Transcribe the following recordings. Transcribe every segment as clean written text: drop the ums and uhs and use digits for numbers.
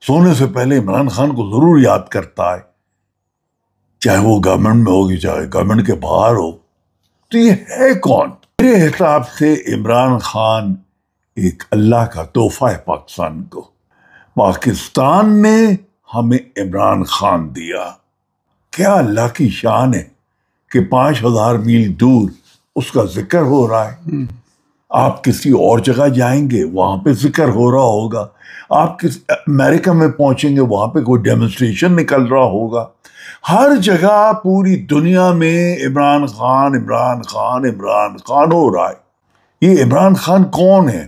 سونے سے پہلے عمران خان کو ضرور یاد کرتا ہے، چاہے وہ گورنمنٹ میں ہوگی چاہے گورنمنٹ کے باہر ہو۔ تو یہ ہے کون؟ میرے حساب سے عمران خان ایک اللہ کا تحفہ ہے پاکستان کو۔ پاکستان نے ہمیں عمران خان دیا۔ کیا اللہ کی شان ہے کہ 5000 میل دور اس کا ذکر ہو رہا ہے۔ آپ کسی اور جگہ جائیں گے وہاں پہ ذکر ہو رہا ہوگا، آپ کسی امریکہ میں پہنچیں گے وہاں پہ کوئی ڈیمونسٹریشن نکل رہا ہوگا۔ ہر جگہ پوری دنیا میں عمران خان عمران خان عمران خان ہو رہا ہے۔ یہ عمران خان کون ہے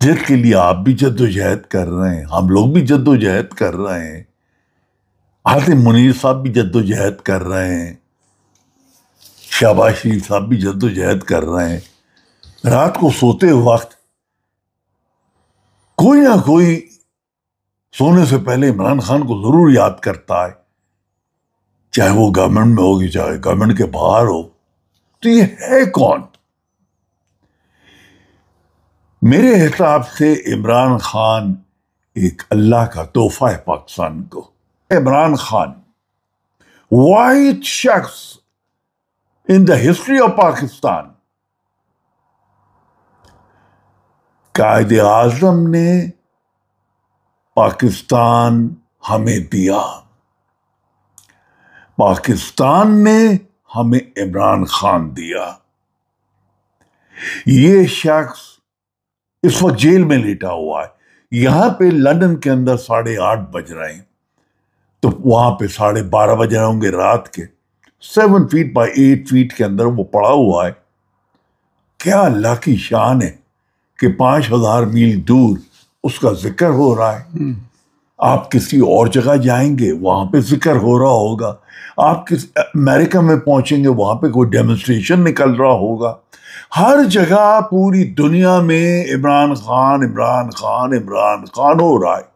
جس کے لیے آپ بھی جدوجہد کر رہے ہیں، ہم لوگ بھی جدوجہد کر رہے ہیں، حاتم منیر صاحب بھی جدوجہد کر رہے ہیں، شہباز شریف صاحب بھی جدوجہد کر رہے ہیں۔ رات کو سوتے وقت کوئی نہ کوئی سونے سے پہلے عمران خان کو ضرور یاد کرتا ہے، چاہے وہ گورنمنٹ میں ہوگی چاہے گورنمنٹ کے باہر ہو۔ تو یہ ہے کون؟ میرے حساب سے عمران خان ایک اللہ کا تحفہ ہے پاکستان کو۔ عمران خان واحد شخص in the history of Pakistan, Quaid Azam نے پاکستان ہمیں دیا، پاکستان نے ہمیں عمران خان دیا۔ یہ شخص اس وقت جیل میں لیٹا ہوا ہے۔ یہاں پہ لندن کے اندر 8:30 بج رہے ہیں، تو وہاں پہ 12:30 بج رہے ہوں گے رات کے۔ 7 feet by 8 feet کے اندر وہ پڑا ہوا ہے۔ کیا اللہ کی شان ہے کہ 5000 میل دور اس کا ذکر ہو رہا ہے۔ آپ کسی اور جگہ جائیں گے وہاں پہ ذکر ہو رہا ہوگا، آپ کسی امریکہ میں پہنچیں گے وہاں پہ کوئی ڈیمونسٹریشن نکل رہا ہوگا۔ ہر جگہ پوری دنیا میں عمران خان عمران خان عمران خان ہو رہا ہے۔